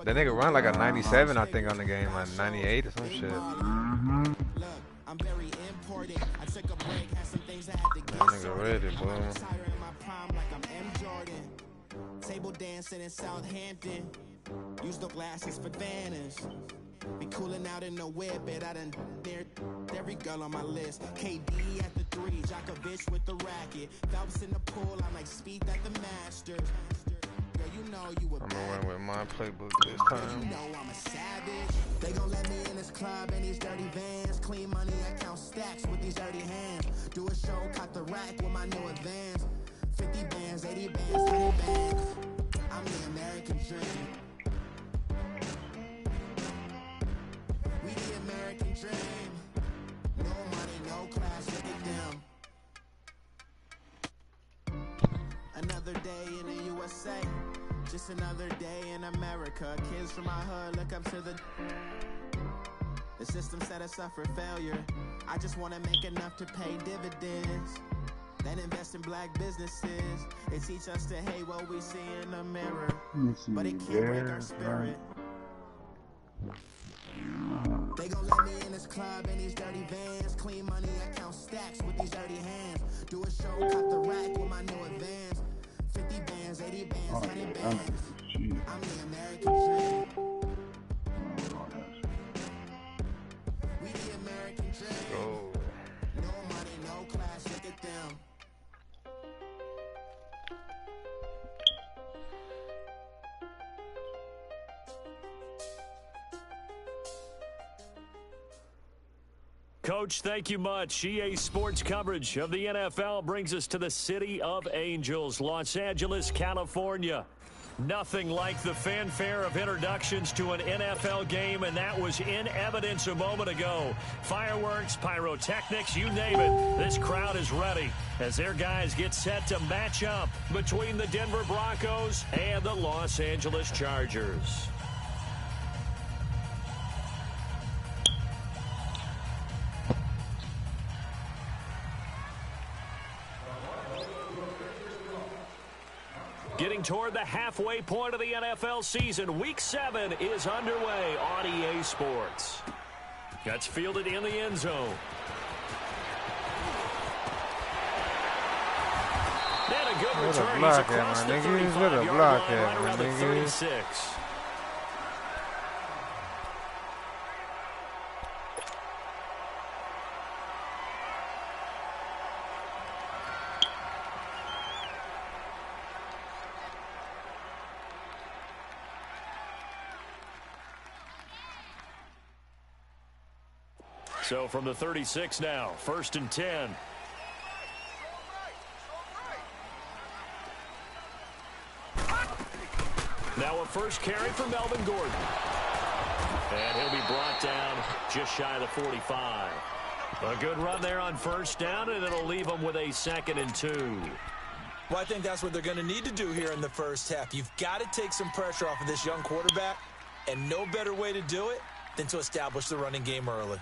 That nigga run like a 97, I think, on the game, like 98 or some shit. That nigga ready, boy. Table dancing in Southampton. Use the glasses for Vanish. Be cooling out in the whip, but I done dared every girl on my list. KD at the 3, Djokovic with the racket. Phelps in the pool, I'm like Speed at the Masters. Girl, you know you a I'm gonna run with my playbook this time. You know I'm a savage. They gon' let me in this club in these dirty vans. Clean money, I count stacks with these dirty hands. Do a show, cut the rack with my new advance. 50 bands, 80 bands, 100 bands. I'm the American dream. We the American dream. No money, no class, look at them. Another day in the USA. Just another day in America. Kids from my hood look up to the system set us up for failure. I just wanna make enough to pay dividends. Then invest in black businesses. They teach us to hate what we see in the mirror, but it can't break our spirit. They gon' let me in this club in these dirty vans. Clean money, I count stacks with these dirty hands. Do a show, cut the rack with my new advance. 50 bands, 80 bands, 100 bands. I'm the American dream. We the American dream. No money, no class, look at them. Coach, thank you much. EA Sports coverage of the NFL brings us to the City of Angels, Los Angeles, California. Nothing like the fanfare of introductions to an NFL game, and that was in evidence a moment ago. Fireworks, pyrotechnics, you name it. This crowd is ready as their guys get set to match up between the Denver Broncos and the Los Angeles Chargers. Getting toward the halfway point of the NFL season, Week 7 is underway on EA Sports. That's fielded in the end zone. And a good return. He's across the 35-yard line, right around the 36. So from the 36 now, 1st and 10. Now a first carry for Melvin Gordon. And he'll be brought down just shy of the 45. A good run there on first down, and it'll leave them with a 2nd and 2. Well, I think that's what they're going to need to do here in the first half. You've got to take some pressure off of this young quarterback, and no better way to do it than to establish the running game early.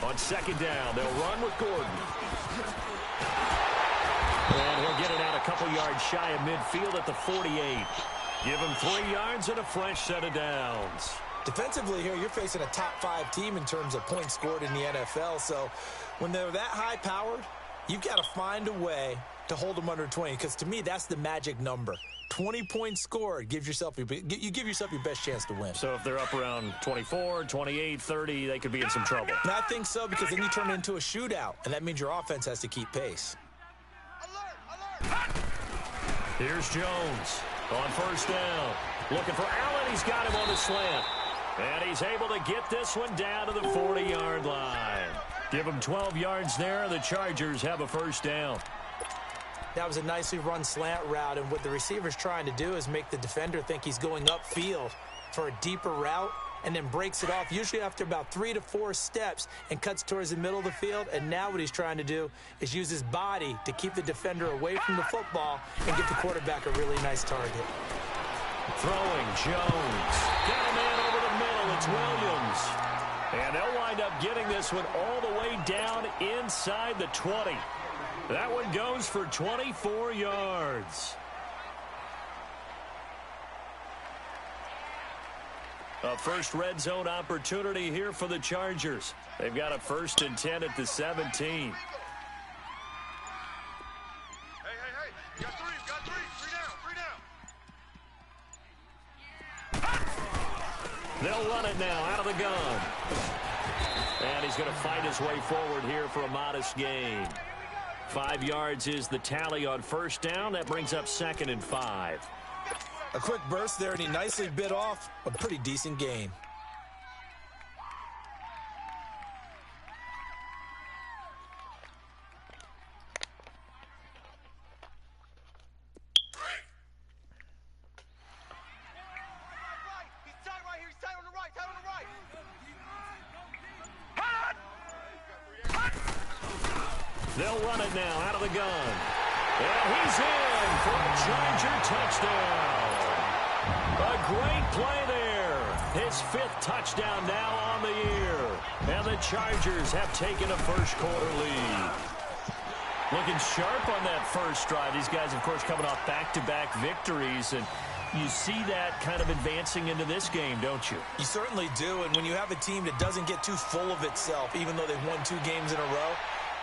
On 2nd down, they'll run with Gordon. And he'll get it out a couple yards shy of midfield at the 48. Give him 3 yards and a fresh set of downs. Defensively here, you're facing a top 5 team in terms of points scored in the NFL. So when they're that high-powered, you've got to find a way to hold them under 20, because to me, that's the magic number. 20 points scored, you give yourself your best chance to win. So if they're up around 24, 28, 30, they could be in some trouble. And I think so, because then you turn it into a shootout, and that means your offense has to keep pace. Here's Jones on 1st down. Looking for Allen. He's got him on the slant. And he's able to get this one down to the 40-yard line. Give him 12 yards there. The Chargers have a 1st down. That was a nicely run slant route, and what the receiver's trying to do is make the defender think he's going upfield for a deeper route, and then breaks it off, usually after about 3 to 4 steps, and cuts towards the middle of the field. And now what he's trying to do is use his body to keep the defender away from the football and get the quarterback a really nice target. Throwing Jones. Got him in over the middle. it's Williams. And they'll wind up getting this one all the way down inside the 20. That one goes for 24 yards. A first red zone opportunity here for the Chargers. They've got a 1st and 10 at the 17. You got three down. They'll run it now out of the gun. And he's going to fight his way forward here for a modest gain. 5 yards is the tally on first down. That brings up 2nd and 5. A quick burst there, and he nicely bit off a pretty decent gain. They'll run it now out of the gun. And he's in for a Charger touchdown. A great play there. His 5th touchdown now on the year. And the Chargers have taken a first-quarter lead. Looking sharp on that first drive. These guys, of course, coming off back-to-back victories. And you see that kind of advancing into this game, don't you? You certainly do. And when you have a team that doesn't get too full of itself, even though they've won 2 games in a row,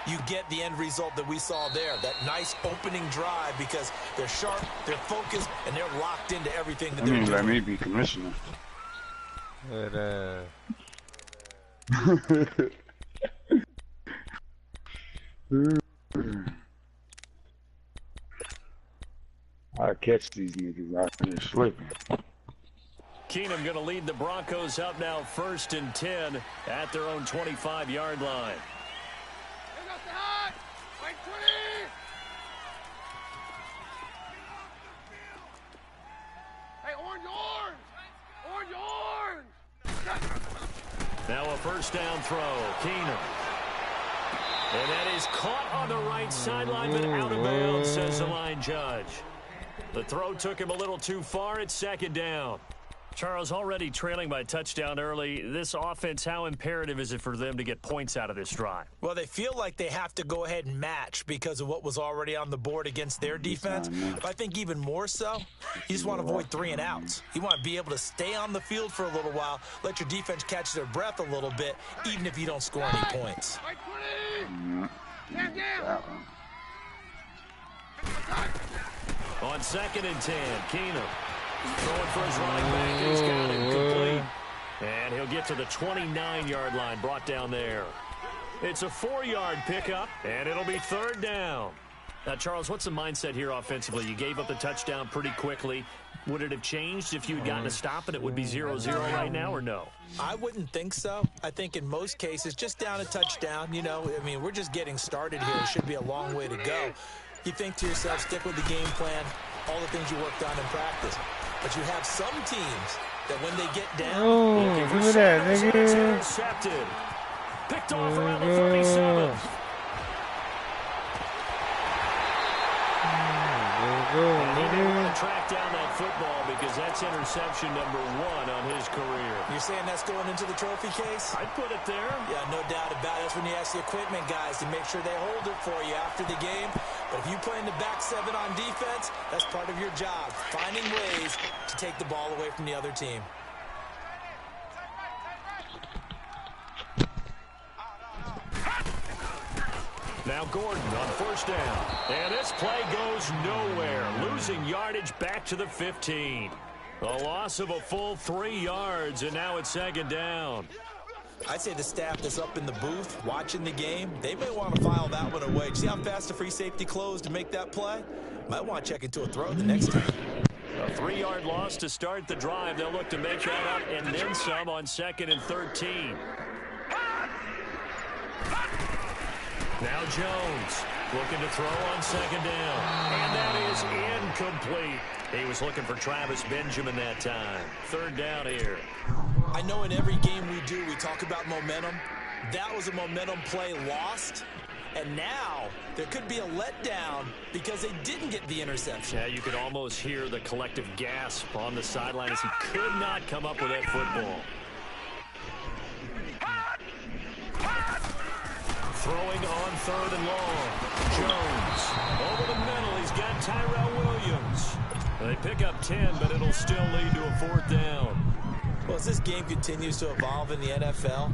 you get the end result that we saw there, that nice opening drive, because they're sharp, they're focused, and they're locked into everything that they're doing. Let me be commissioner. I catch these niggas out here slipping. Keenum going to lead the Broncos up now 1st and 10 at their own 25-yard line. Now a first down throw. Keenum. And that is caught on the right sideline, but out of bounds, says the line judge. The throw took him a little too far. It's 2nd down. Charles, already trailing by a touchdown early. This offense, how imperative is it for them to get points out of this drive? Well, they feel like they have to go ahead and match because of what was already on the board against their defense. But I think even more so, you just want to avoid 3 and outs. You want to be able to stay on the field for a little while, let your defense catch their breath a little bit, even if you don't score any points. On 2nd and 10, Keenum. Throwing for his running back. He's got it complete. And he'll get to the 29-yard line, brought down there. It's a 4-yard pickup, and it'll be 3rd down. Now, Charles, what's the mindset here offensively? You gave up the touchdown pretty quickly. Would it have changed if you had gotten a stop and it would be 0-0 right now, or no? I wouldn't think so. I think in most cases, just down a touchdown, you know, I mean, we're just getting started here. It should be a long way to go. You think to yourself, stick with the game plan, all the things you worked on in practice. But you have some teams that when they get down, look at that, nigga. Intercepted. Picked off around the 37. And he didn't want to track down that football because that's interception number 1 on his career. You're saying that's going into the trophy case? I'd put it there. Yeah, no doubt about it. That's when you ask the equipment guys to make sure they hold it for you after the game. But if you play in the back 7 on defense, that's part of your job, finding ways to take the ball away from the other team. Now Gordon on 1st down. And this play goes nowhere. Losing yardage back to the 15. A loss of a full 3 yards, and now it's 2nd down. I'd say the staff that's up in the booth watching the game, they may want to file that one away. See how fast the free safety closed to make that play? Might want to check into a throw the next time. A 3-yard loss to start the drive. They'll look to make that up and then some on 2nd and 13. Now Jones looking to throw on 2nd down. And that is incomplete. He was looking for Travis Benjamin that time. 3rd down here. I know in every game we do, we talk about momentum. That was a momentum play lost. And now there could be a letdown because they didn't get the interception. Yeah, you could almost hear the collective gasp on the sideline as he could not come up with that football. Throwing on 3rd and long. Jones over the middle. He's got Tyrell Williams. They pick up 10, but it'll still lead to a 4th down. Well, as this game continues to evolve in the NFL,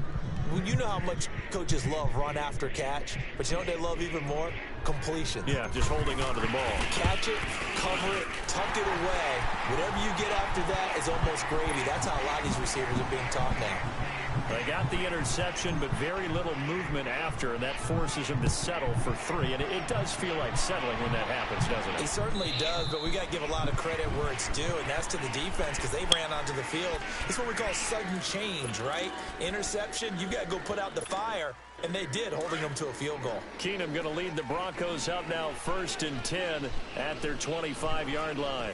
you know how much coaches love run after catch, but you know what they love even more? Completion. Yeah, just holding on to the ball. Catch it, cover it, tuck it away. Whatever you get after that is almost gravy. That's how a lot of these receivers are being taught now. They got the interception, but very little movement after, and that forces him to settle for 3. And it does feel like settling when that happens, doesn't it? He certainly does, but we got to give a lot of credit where it's due, and that's to the defense because they ran onto the field. It's what we call sudden change, right? Interception, you got to go put out the fire, and they did, holding them to a field goal. Keenum going to lead the Broncos up now 1st and 10 at their 25-yard line.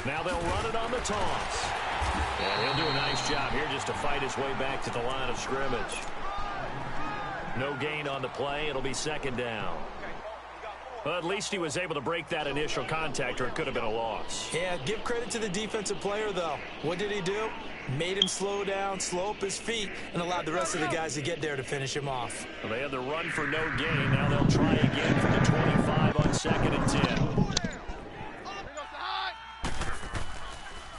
Now they'll run it on the toss. And he'll do a nice job here just to fight his way back to the line of scrimmage. No gain on the play. It'll be 2nd down. Well, at least he was able to break that initial contact, or it could have been a loss. Yeah, give credit to the defensive player, though. What did he do? Made him slow down, slow up his feet, and allowed the rest of the guys to get there to finish him off. Well, they had the run for no gain. Now they'll try again from the 25 on 2nd and 10.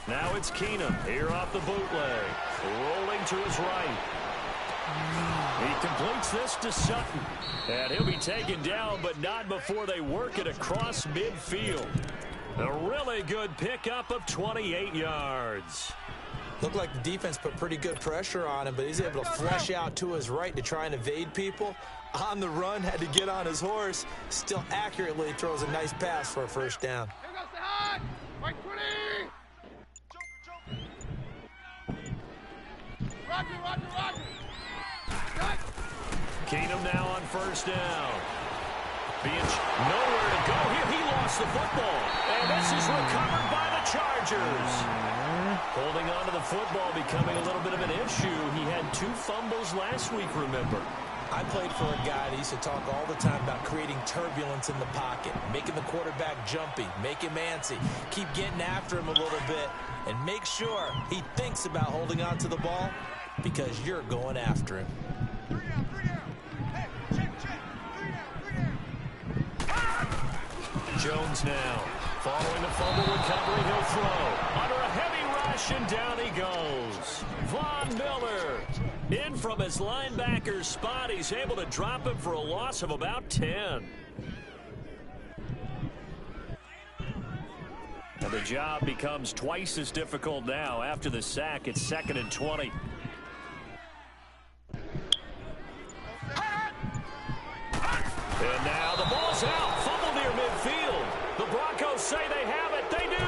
Now it's Keenum here off the bootleg. Rolling to his right. He completes this to Sutton. And he'll be taken down, but not before they work it across midfield. A really good pickup of 28 yards. Looked like the defense put pretty good pressure on him, but he's able to flush out to his right to try and evade people. On the run, had to get on his horse. Still accurately throws a nice pass for a 1st down. Keenum now on 1st down. Being nowhere to go here. He lost the football. And this is recovered by the Chargers. Holding on to the football becoming a little bit of an issue. He had 2 fumbles last week, remember. I played for a guy that used to talk all the time about creating turbulence in the pocket, making the quarterback jumpy, make him antsy, keep getting after him a little bit, and make sure he thinks about holding on to the ball because you're going after him. Jones now. Following the fumble recovery, he'll throw. Under a heavy rush, and down he goes. Von Miller in from his linebacker spot. He's able to drop him for a loss of about 10. And the job becomes twice as difficult now. After the sack, it's 2nd and 20. And now the ball's out. Fumble near midfield. The Broncos say they have it. They do.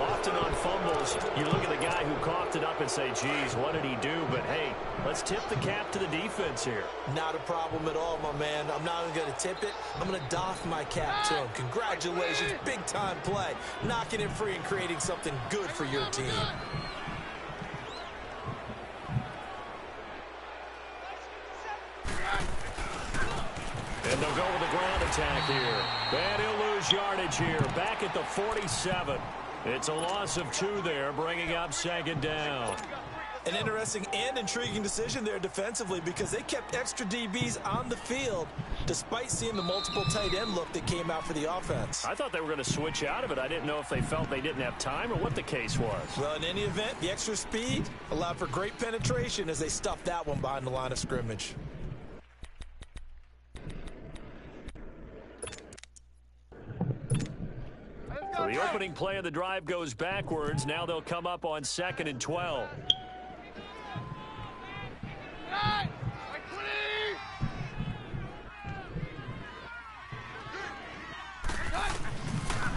Often on fumbles, you look at the guy who coughed it up and say, geez, what did he do? But, hey, let's tip the cap to the defense here. Not a problem at all, my man. I'm not even going to tip it. I'm going to doff my cap to him. Congratulations. Big-time play. Knocking it free and creating something good for your team. And they'll go with the ground attack here. And he'll lose yardage here. Back at the 47. It's a loss of 2 there, bringing up 2nd down. An interesting and intriguing decision there defensively because they kept extra DBs on the field despite seeing the multiple tight end look that came out for the offense. I thought they were going to switch out of it. I didn't know if they felt they didn't have time or what the case was. Well, in any event, the extra speed allowed for great penetration as they stuffed that one behind the line of scrimmage. So the opening play of the drive goes backwards. Now they'll come up on 2nd and 12.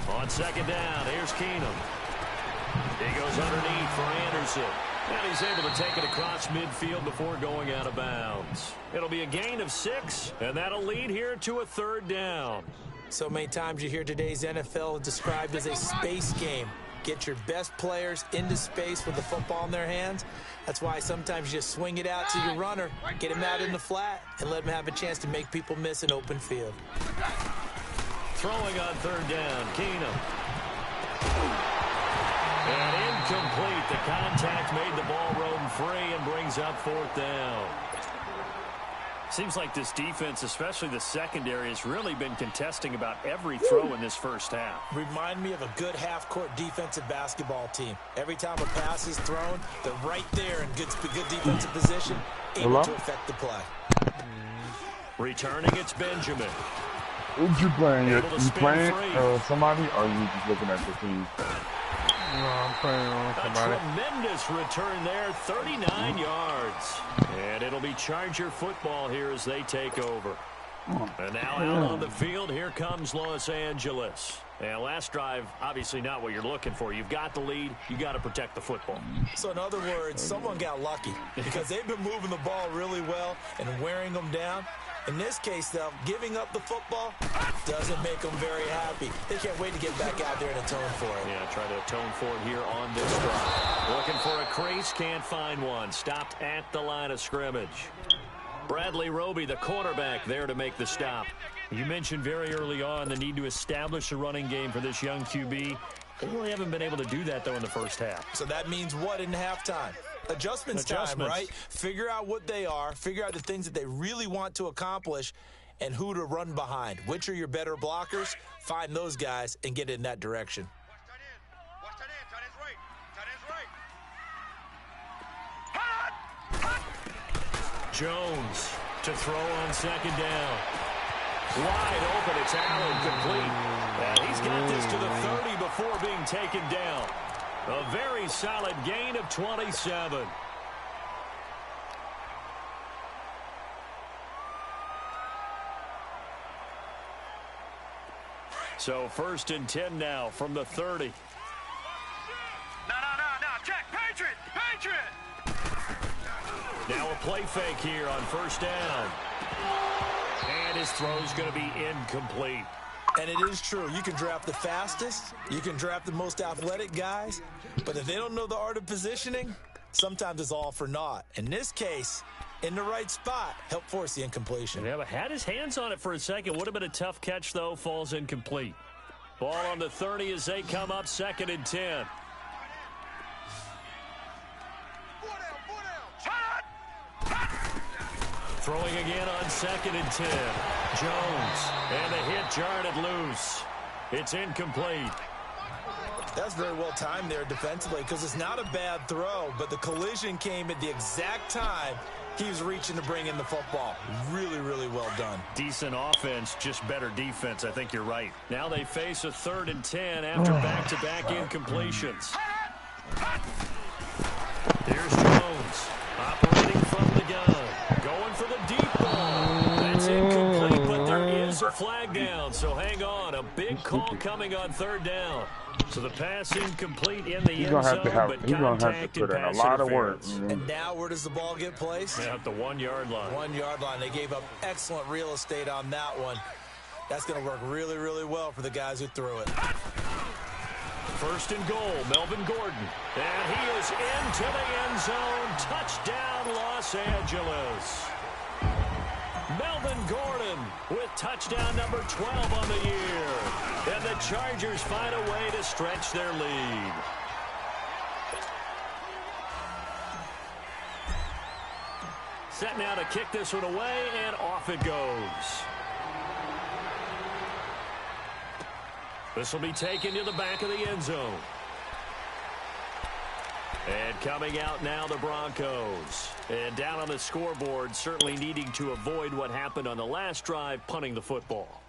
On 2nd down, here's Keenum. He goes underneath for Anderson. And he's able to take it across midfield before going out of bounds. It'll be a gain of 6, and that'll lead here to a 3rd down. So many times you hear today's NFL described as a space game. Get your best players into space with the football in their hands. That's why sometimes you just swing it out to your runner, get him out in the flat, and let him have a chance to make people miss an open field. Throwing on 3rd down, Keenum. And incomplete. The contact made the ball roam free. brings up 4th down. Seems like this defense, especially the secondary, has really been contesting about every throw in this first half. Remind me of a good half-court defensive basketball team. Every time a pass is thrown, they're right there in good defensive position, able to affect the play. Returning, it's Benjamin. Who'd you playing? You playing somebody, or you just looking at the team? No, I'm playing on somebody. A tremendous return there, 39 yards. And it'll be Charger football here as they take over. And now out on the field, here comes Los Angeles. And last drive, obviously not what you're looking for. You've got the lead. You got to protect the football. So in other words, someone got lucky because they've been moving the ball really well and wearing them down. In this case, though, giving up the football doesn't make them very happy. They can't wait to get back out there and atone for it. Yeah, try to atone for it here on this drive. Looking for a crease, can't find one. Stopped at the line of scrimmage. Bradley Roby, the quarterback, there to make the stop. You mentioned very early on the need to establish a running game for this young QB. They really haven't been able to do that, though, in the first half. So that means what in halftime? Adjustments time, right? Figure out what they are, figure out the things that they really want to accomplish, and who to run behind. Which are your better blockers? Find those guys and get in that direction. Watch that in. Tight end's right. Tight end's right. Jones to throw on 2nd down. Wide open, it's Allen, complete. And he's got this to the 30 before being taken down. A very solid gain of 27. So 1st and 10 now from the 30. No. Check. Patriot. Now a play fake here on 1st down. And his throw's going to be incomplete. And it is true. You can draft the fastest. You can draft the most athletic guys. But if they don't know the art of positioning, sometimes it's all for naught. In this case, in the right spot, help force the incompletion. Yeah, but had his hands on it for a second. Would have been a tough catch, though. Falls incomplete. Ball on the 30 as they come up 2nd and 10. Throwing again on 2nd and 10. Jones. And the hit jarred it loose. It's incomplete. That's very well timed there defensively because it's not a bad throw, but the collision came at the exact time he was reaching to bring in the football. Really, really well done. Decent offense, just better defense. I think you're right. Now they face a 3rd and 10 after back-to-back incompletions. Here's Jones operating from the gun. Going for the deep ball. That's incomplete, but there is a flag down, so hang on. A big call coming on 3rd down. So the pass incomplete in the end zone, but contact and pass interference. And now where does the ball get placed? At the 1-yard line. 1-yard line. They gave up excellent real estate on that one. That's going to work really, really well for the guys who threw it. 1st and goal, Melvin Gordon. And he is into the end zone. Touchdown, Los Angeles. Melvin Gordon with touchdown number 12 on the year. And the Chargers find a way to stretch their lead. Set now to kick this one away, and off it goes. This will be taken to the back of the end zone. And coming out now, the Broncos. And down on the scoreboard, certainly needing to avoid what happened on the last drive, punting the football.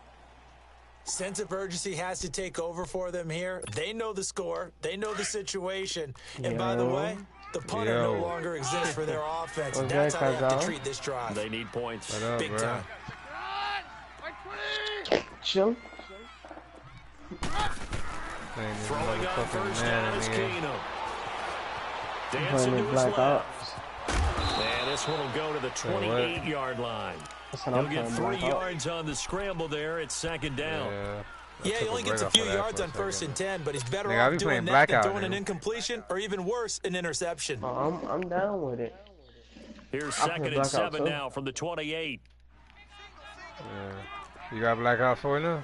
Sense of urgency has to take over for them here. They know the score. They know the situation. And by the way, the punter no longer exists for their offense. And that's how they have to treat this drive. They need points. Big time. Chill. Throwing on 1st down is Keenum. Dancing to his left. And this one will go to the 28-yard line. He'll get 3 yards on the scramble there. It's 2nd down. Yeah, he only gets a few yards on 1st and 10, but he's better off doing that than throwing an incompletion or even worse, an interception. I'm down with it. Here's 2nd and 7 now from the 28. You got blackout for now?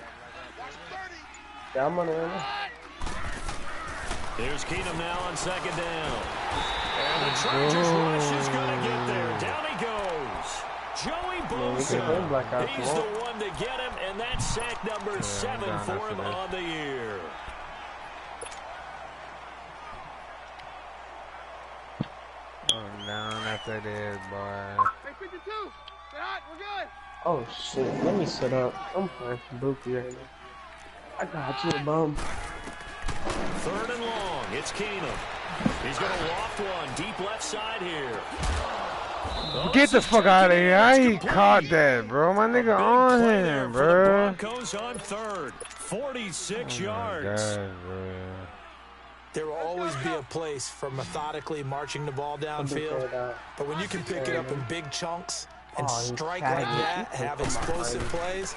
Yeah, I'm on it. Here's Keenum now on second down. And the Chargers rush is going to get there. Down he goes. Joey Bosa. He's the one to get him, and that's sack number 7 for him on the year. Down after this, boy. Hey, 52. Stay hot. We're good. Oh shit, let me sit up. I'm playing some bookie right now. I got you, bum. 3rd and long. It's Keenum. He's going to loft one deep left side here. Get the fuck out of here. How he caught that, bro? My nigga on him, bro. Broncos on 3rd. 46 yards. God, bro. There will always be a place for methodically marching the ball downfield. But when you can pick it up in big chunks and strike like that, have explosive plays,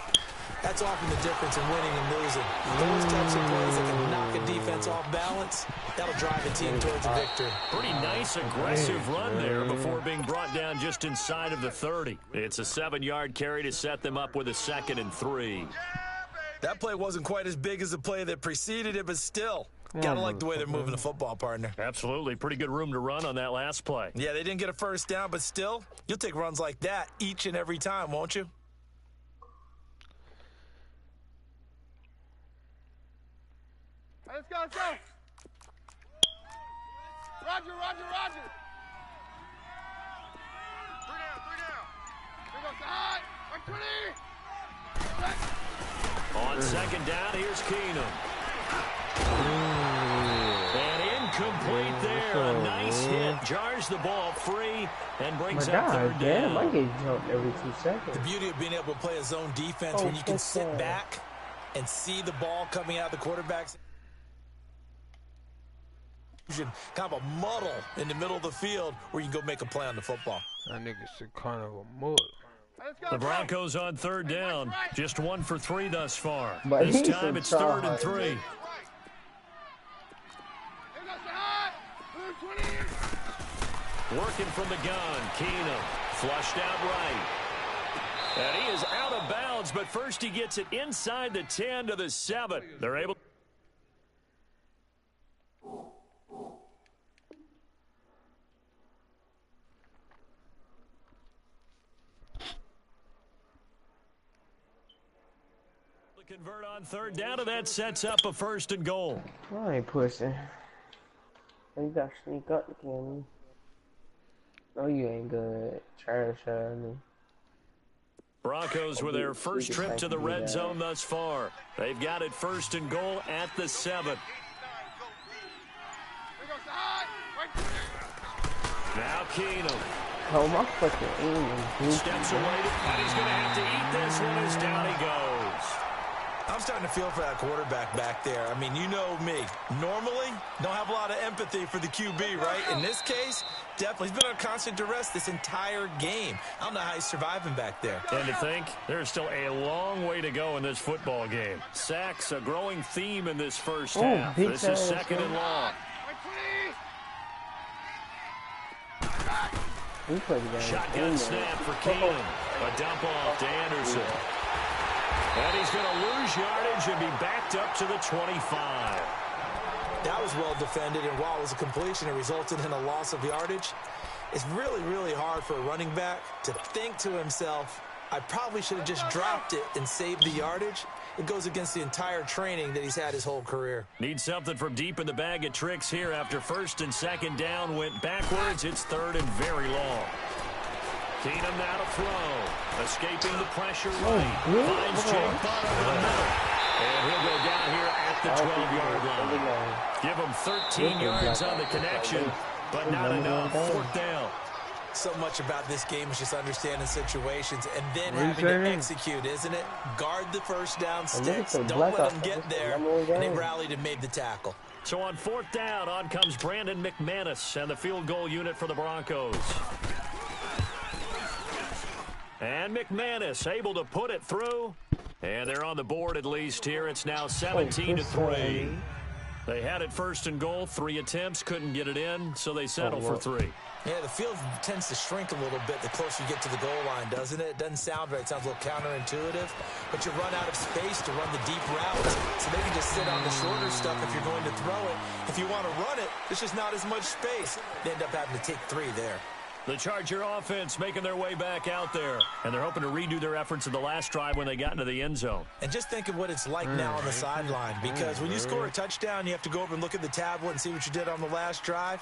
that's often the difference in winning and losing. Those types of plays that can knock a defense off balance, that'll drive a team towards a victory. Pretty nice, aggressive run there before being brought down just inside of the 30. It's a 7-yard carry to set them up with a 2nd and 3. That play wasn't quite as big as the play that preceded it, but still, gotta like the way they're moving the football, partner. Absolutely. Pretty good room to run on that last play. Yeah, they didn't get a first down, but still, you'll take runs like that each and every time, won't you? Hey, let's go, let's go. Roger, roger, roger. 3 down, 3 down. Here goes the high. 120. On 2nd down, here's Keenum. And incomplete there. A nice hit. Jars the ball free and brings up 3rd down. I get jumped every 2 seconds. The beauty of being able to play a zone defense when you can sit back and see the ball coming out of the quarterback's kind of a muddle in the middle of the field where you can go make a play on the football. That nigga's kind of a mud. The Broncos on 3rd down. Just 1 for 3 thus far. But this time it's 3rd and 3. Working from the gun, Keenum flushed out right. And he is out of bounds, but first he gets it inside the 10 to the 7. They're able. Convert on 3rd down, and that sets up a 1st and goal. I ain't pushing. You gotta sneak up again. No, you ain't good. Trying to show me. Broncos with their first trip to the red zone thus far. They've got it 1st and goal at the 7. Now Keenum. Oh, my fucking aim. Steps away, and he's going to have to eat this one as down he goes. I'm starting to feel for that quarterback back there. I mean, you know me. Normally, don't have a lot of empathy for the QB, right? In this case, definitely. He's been under constant duress this entire game. I don't know how he's surviving back there. And to think, there's still a long way to go in this football game. Sacks, a growing theme in this first half. This is 2nd and long. Shotgun snap for Keenum. A dump off to Anderson. And he's going to lose yardage and be backed up to the 25. That was well defended, and while it was a completion, it resulted in a loss of yardage. It's really, really hard for a running back to think to himself, I probably should have just dropped it and saved the yardage. It goes against the entire training that he's had his whole career. Needs something from deep in the bag of tricks here after 1st and 2nd down went backwards. It's 3rd and very long. Keenum now to throw. Escaping the pressure right. Finds Jake Butt over the middle. And he'll go down here at the 12-yard line. Give him 13 yards on the connection, but not enough. 4th down. So much about this game is just understanding situations and then having to execute, isn't it? Guard the first down sticks. Don't let them get there. And they rallied and made the tackle. So on 4th down, on comes Brandon McManus and the field goal unit for the Broncos. And McManus able to put it through. And they're on the board at least here. It's now 17-3. They had it first and goal, 3 attempts, couldn't get it in, so they settle for 3. Yeah, the field tends to shrink a little bit the closer you get to the goal line, doesn't it? It doesn't sound right. It sounds a little counterintuitive. But you run out of space to run the deep routes, so they can just sit on the shorter stuff if you're going to throw it. If you want to run it, there's just not as much space. They end up having to take 3 there. The Charger offense making their way back out there, and they're hoping to redo their efforts in the last drive when they got into the end zone. And just think of what it's like now on the sideline, because when you score a touchdown, you have to go over and look at the tablet and see what you did on the last drive.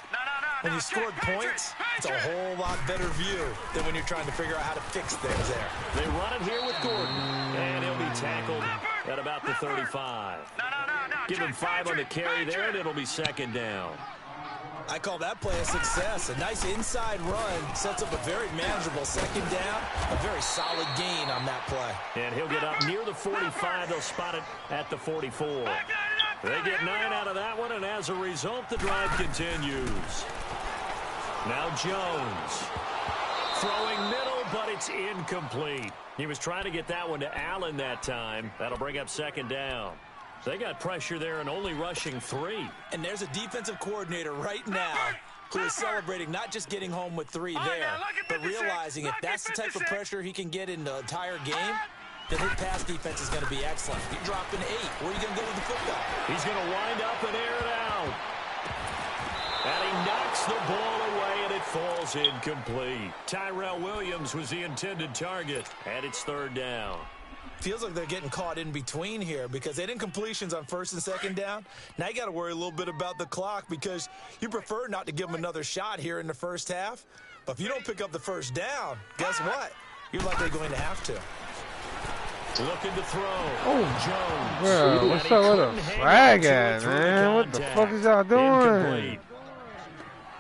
When you scored points, it's a whole lot better view than when you're trying to figure out how to fix things there. They run it here with Gordon, and he'll be tackled at about the 35. Give him 5 on the carry there, and it'll be second down. I call that play a success. A nice inside run sets up a very manageable second down. A very solid gain on that play. And he'll get up near the 45. They'll spot it at the 44. They get 9 out of that one, and as a result, the drive continues. Now Jones. Throwing middle, but it's incomplete. He was trying to get that one to Allen that time. That'll bring up second down. They got pressure there and only rushing 3. And there's a defensive coordinator right now who is celebrating not just getting home with 3 there, but realizing if that's the type of pressure he can get in the entire game, then his pass defense is going to be excellent. You're dropping 8. Where are you going to go with the football? He's going to wind up and air it out. And he knocks the ball away, and it falls incomplete. Tyrell Williams was the intended target, and it's third down. Feels like they're getting caught in between here because they didn't completions on first and second down. Now you got to worry a little bit about the clock because you prefer not to give them another shot here in the first half. But if you don't pick up the first down, guess what? You're likely going to have to. Looking to throw. Oh, Jones. bro, what's up with a flag at, man? What the fuck is y'all doing?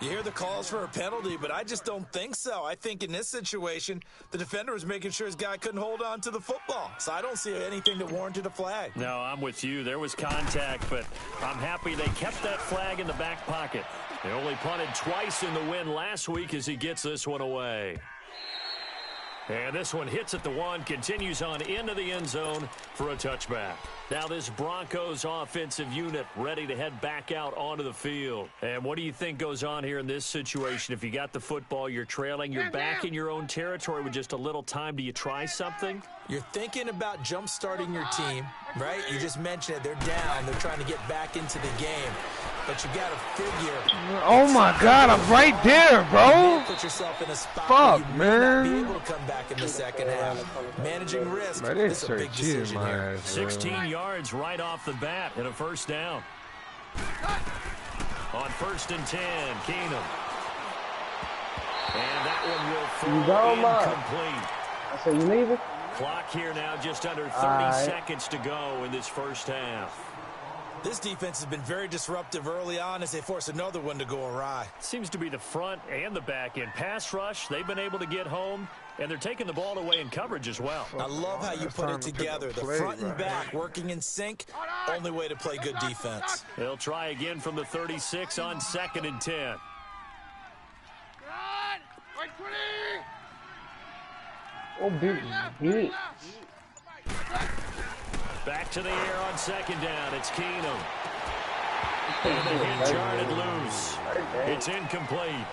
You hear the calls for a penalty, but I just don't think so. I think in this situation, the defender was making sure his guy couldn't hold on to the football. So I don't see anything that warranted a flag. No, I'm with you. There was contact, but I'm happy they kept that flag in the back pocket. They only punted twice in the win last week as he gets this one away. And this one hits at the 1, continues on into the end zone for a touchback. Now this Broncos offensive unit ready to head back out onto the field. And what do you think goes on here in this situation? If you got the football, you're trailing, you're back in your own territory with just a little time. Do you try something? You're thinking about jump-starting your team, right? You just mentioned it. They're down. They're trying to get back into the game. But you got to figure. Oh my God, I'm right there, bro. Put yourself in a spot fuck, where you man. may not be able to come back in the second half. Managing risk. Man, This is a big decision my here. ass, 16 yards right off the bat and a first down. On first and 10, Keenum. And that one will fall incomplete. I said, you leaving? Clock here now, just under 30 seconds to go in this first half. This defense has been very disruptive early on as they force another one to go awry. Seems to be the front and the back end. Pass rush, they've been able to get home, and they're taking the ball away in coverage as well. I love how you put it together. The front and back working in sync, only way to play good defense. They'll try again from the 36 on second and 10. Oh, big. Back to the air on second down. It's Keenum. And the hit charted loose. It's incomplete.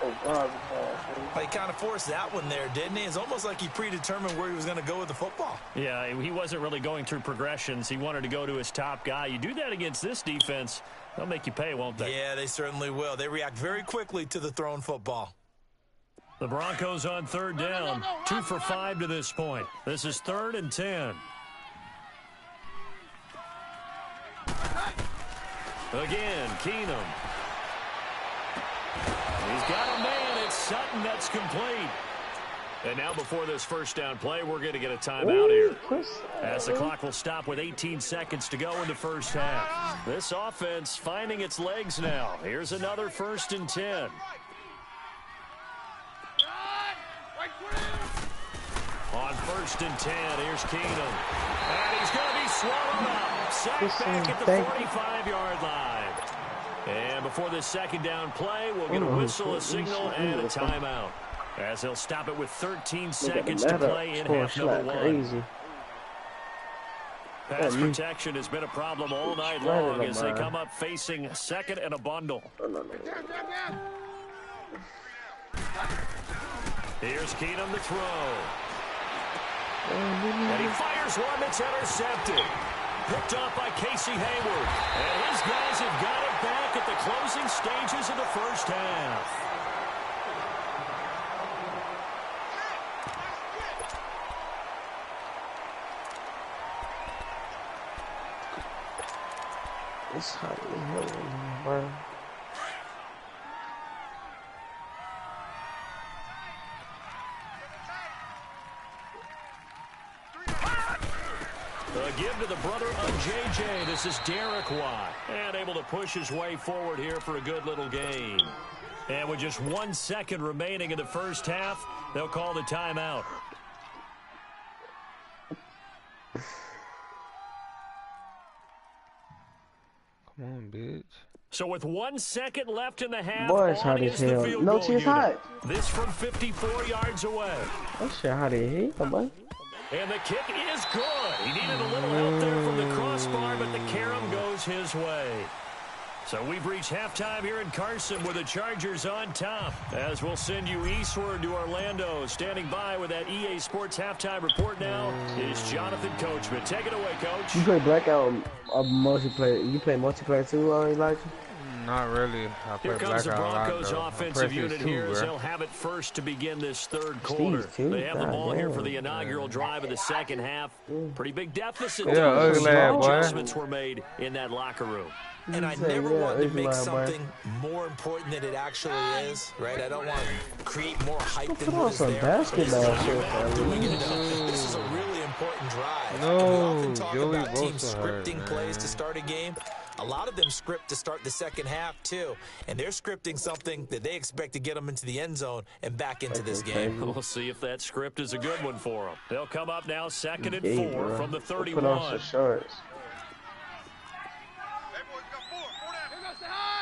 He kind of forced that one there, didn't he? It's almost like he predetermined where he was going to go with the football. Yeah, he wasn't really going through progressions. He wanted to go to his top guy. You do that against this defense, they'll make you pay, won't they? Yeah, they certainly will. They react very quickly to the thrown football. The Broncos on third down. 2 for 5 to this point. This is 3rd and 10. Again, Keenum. He's got a man. It's Sutton. That's complete. And now before this first down play, we're going to get a timeout here. As the clock will stop with 18 seconds to go in the first half. This offense finding its legs now. Here's another 1st and 10. On 1st and 10, here's Keenum. And he's going to be swallowed up. Sacked back at the 45-yard line. And before this second down play, we'll get a whistle, a signal, and a timeout. As they'll stop it with 13 seconds to play in half number 1. Pass protection has been a problem all night long as they come up facing second and a bundle. Here's Keenum to throw. And he fires one that's intercepted. Picked off by Casey Hayward. And his guys have got it back at the closing stages of the first half. It's hot in here, bro. A give to the brother of J.J. This is Derek Watt. And able to push his way forward here for a good little game. And with just 1 second remaining in the first half, they'll call the timeout. Come on, bitch. So with 1 second left in the half, Boy, it's hot as hell. No, it's hot. This from 54 yards away. That shit hot as hell, boy. And the kick is good. He needed a little help there from the crossbar, but the carom goes his way. So we've reached halftime here in Carson with the Chargers on top. As we'll send you eastward to Orlando. Standing by with that EA Sports halftime report now is Jonathan Coachman. Take it away, Coach. You play Blackout multiplayer. You play multiplayer too, Elijah? Not really. I play Here comes the Blackout Broncos offensive unit here as they'll have it first to begin this third quarter. They have the ball here for the inaugural drive of the second half. Pretty big deficit. Adjustments were made in that locker room. And I never want to make something more important than it actually is, right? I don't want to create more hype than what is there. Basketball This is a really important drive. No, we often talk Joey about teams Bosa scripting hurt, plays to start a game. A lot of them script to start the second half, too. And they're scripting something that they expect to get them into the end zone and back into this game. We'll see if that script is a good one for them. They'll come up now second and 4 from the 31. Put on some shorts.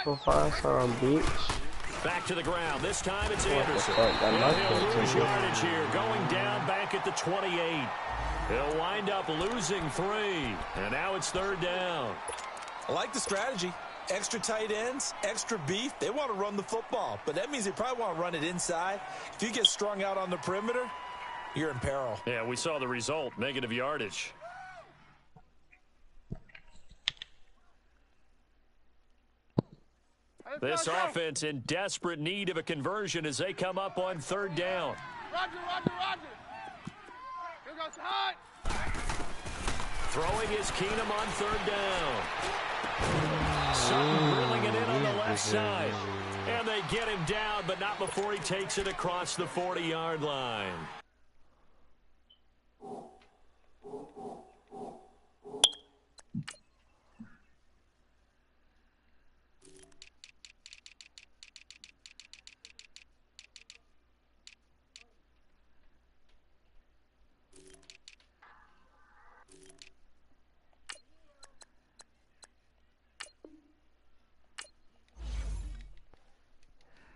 Go find some bitch. Back to the ground. This time it's Anderson. He'll lose yardage here. Going down back at the 28. He'll wind up losing 3. And now it's third down. I like the strategy. Extra tight ends, extra beef. They want to run the football, but that means they probably want to run it inside. If you get strung out on the perimeter, you're in peril. Yeah, we saw the result. Negative yardage. This offense in desperate need of a conversion as they come up on third down. Roger. Here goes the hot. Throwing is Keenum on third down. Sutton drilling it in on the left side. And they get him down, but not before he takes it across the 40-yard line.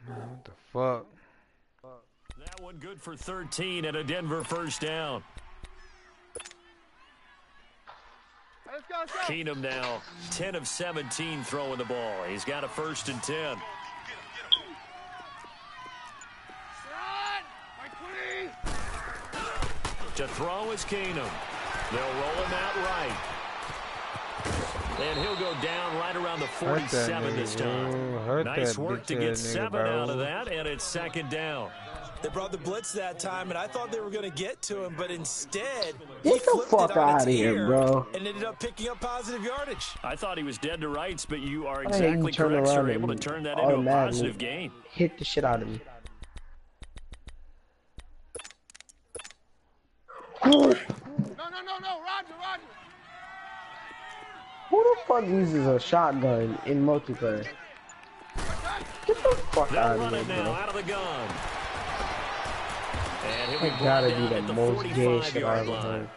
What the fuck? That one good for 13 and a Denver first down. Let's go. Keenum now 10 of 17 throwing the ball. He's got a first and 10. To throw is Keenum. They'll roll him out right. And he'll go down right around the 47 this time. Nice work to get 7 out of that, and it's second down. They brought the blitz that time, and I thought they were going to get to him, but instead, get the fuck out of here, bro. And ended up picking up positive yardage. I thought he was dead to rights, but you are exactly correct, sir. Able to turn that into a positive gain. Hit the shit out of me. No, Roger. Who the fuck uses a shotgun in multiplayer? Get the fuck out of here, bro. Out of the gun. And he'll be gotta down be at the the most gay shit I 45-yard ever line. heard.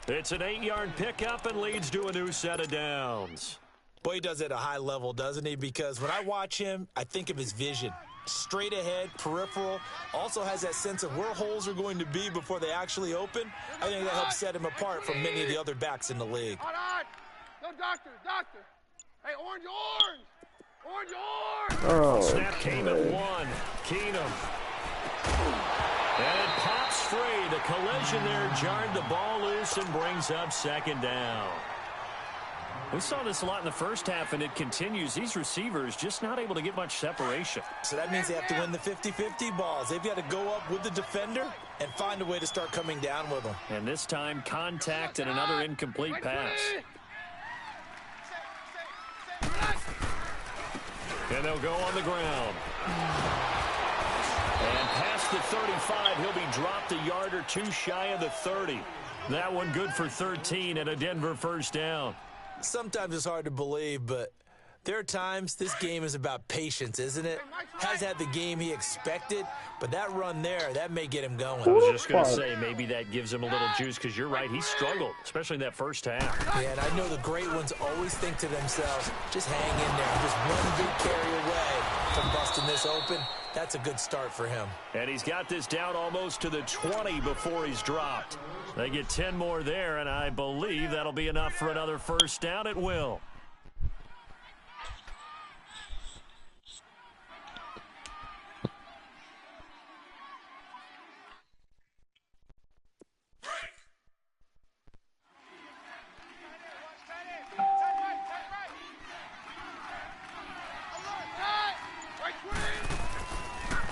It's an 8-yard pickup and leads to a new set of downs. Boy, he does it at a high level, doesn't he? Because when I watch him, I think of his vision. Straight ahead, peripheral, also has that sense of where holes are going to be before they actually open. I think that helps set him apart from many of the other backs in the league. All right. No, doctor. Hey, orange. Oh, Snap came at one. Keenum. And it pops free. The collision there jarred the ball loose and brings up second down. We saw this a lot in the first half, and it continues. These receivers just not able to get much separation. So that means they have to win the 50-50 balls. They've got to go up with the defender and find a way to start coming down with them. And this time, contact and another incomplete pass. And they'll go on the ground. And past the 35, he'll be dropped a yard or two shy of the 30. That one good for 13 and a Denver first down. Sometimes it's hard to believe, but there are times this game is about patience, isn't it? Has had the game he expected, but that run there, that may get him going. I was just going to say, maybe that gives him a little juice, because you're right, he struggled, especially in that first half. Yeah, and I know the great ones always think to themselves, just hang in there, just one big carry away from busting this open. That's a good start for him. And he's got this down almost to the 20 before he's dropped. They get 10 more there, and I believe that'll be enough for another first down. It will.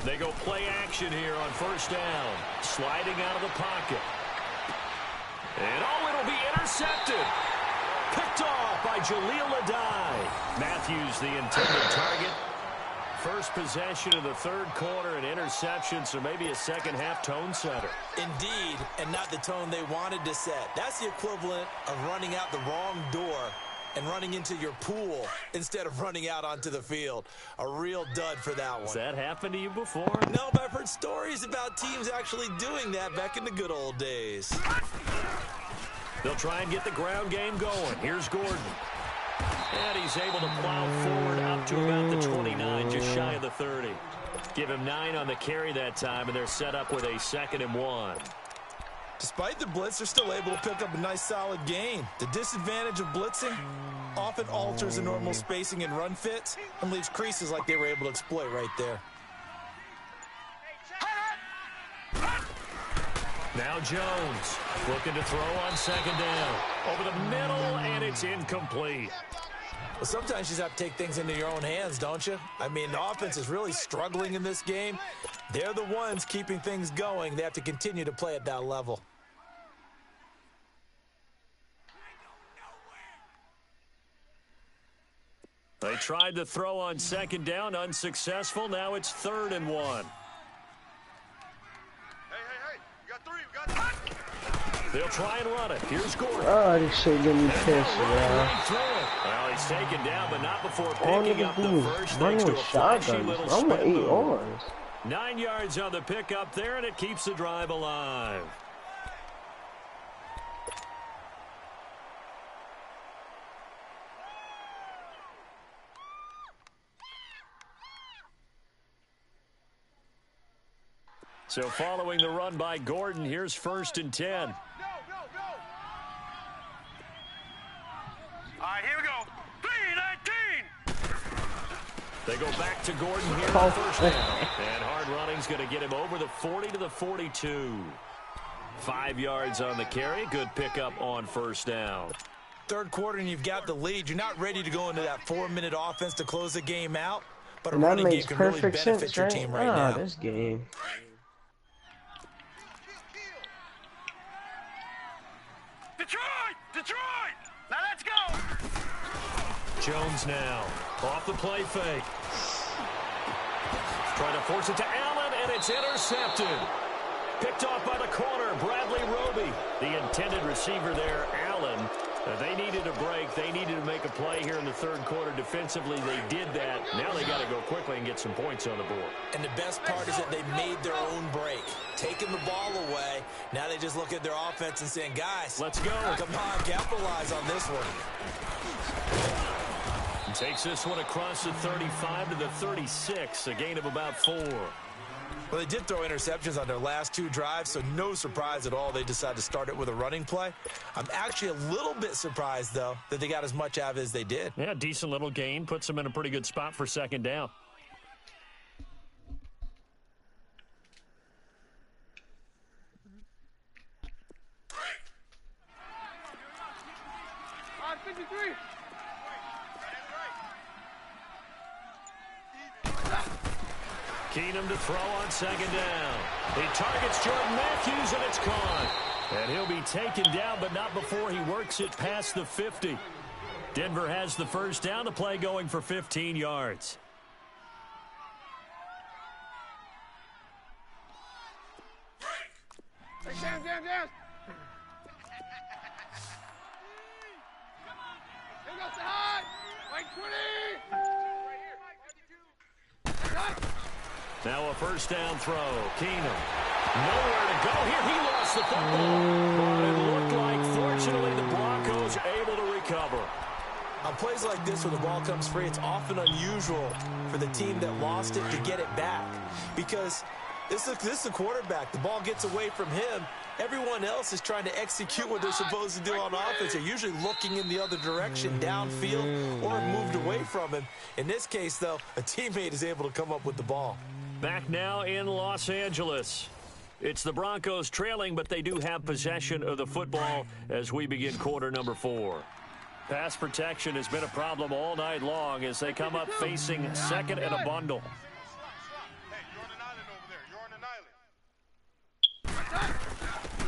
They go play action here on first down. Sliding out of the pocket. And it'll be intercepted. Picked off by Jaleel Adai. Matthews, the intended target. First possession of the third quarter, an interception, so maybe a second-half tone setter. Indeed, and not the tone they wanted to set. That's the equivalent of running out the wrong door and running into your pool instead of running out onto the field. A real dud for that one. Has that happened to you before? No, but I've heard stories about teams actually doing that back in the good old days. They'll try and get the ground game going. Here's Gordon. And he's able to plow forward up to about the 29, just shy of the 30. Give him 9 on the carry that time, and they're set up with a 2nd and 1. Despite the blitz, they're still able to pick up a nice solid gain. The disadvantage of blitzing often alters the normal spacing and run fits and leaves creases like they were able to exploit right there. Now Jones looking to throw on 2nd down. Over the middle, and it's incomplete. Well, sometimes you just have to take things into your own hands, don't you? I mean, the offense is really struggling in this game. They're the ones keeping things going. They have to continue to play at that level. They tried to throw on 2nd down, unsuccessful. Now it's 3rd and 1. Hey, you got 3, you got 3. They'll try and run it. Here's Gordon. Oh, this shit get me pissed, man. Well, he's taken down, but not before All picking niggas up the do first is thanks running to a with flashy shotguns. little I'm gonna spin eat move. orange. 9 yards on the pickup there, and it keeps the drive alive. So following the run by Gordon, here's 1st and 10. Go. All right, here we go. 3-19. They go back to Gordon here on 1st down. And hard running's going to get him over the 40 to the 42. 5 yards on the carry. Good pickup on 1st down. Third quarter and you've got the lead. You're not ready to go into that 4-minute offense to close the game out. But a And that running game makes can really perfect benefit sense, your right? team right now. This game. Detroit! Now let's go! Jones now off the play fake. Trying to force it to Allen, and it's intercepted. Picked off by the corner, Bradley Roby. The intended receiver there, Allen. They needed a break. They needed to make a play here in the third quarter. Defensively, they did that. Now they got to go quickly and get some points on the board. And the best part is that they made their own break. Taking the ball away. Now they just look at their offense and saying, guys, let's go. Come on, capitalize on this one. And takes this one across the 35 to the 36, a gain of about 4. Well, they did throw interceptions on their last 2 drives, so no surprise at all they decided to start it with a running play. I'm actually a little bit surprised, though, that they got as much out of it as they did. Yeah, decent little gain. Puts them in a pretty good spot for second down. Keenum to throw on second down. He targets Jordan Matthews, and it's caught. And he'll be taken down, but not before he works it past the 50. Denver has the first down. The play going for 15 yards. Hey, down. Here goes the high. Like 20. Now a first down throw. Keenum. Nowhere to go here. He lost the football. But it looked like, fortunately, the Broncos able to recover. On plays like this where the ball comes free, it's often unusual for the team that lost it to get it back. Because this is the quarterback. The ball gets away from him. Everyone else is trying to execute what they're supposed to do on offense. They're usually looking in the other direction, downfield, or moved away from him. In this case, though, a teammate is able to come up with the ball. Back now in Los Angeles. It's the Broncos trailing, but they do have possession of the football as we begin quarter number 4. Pass protection has been a problem all night long as they come up facing second and a bundle.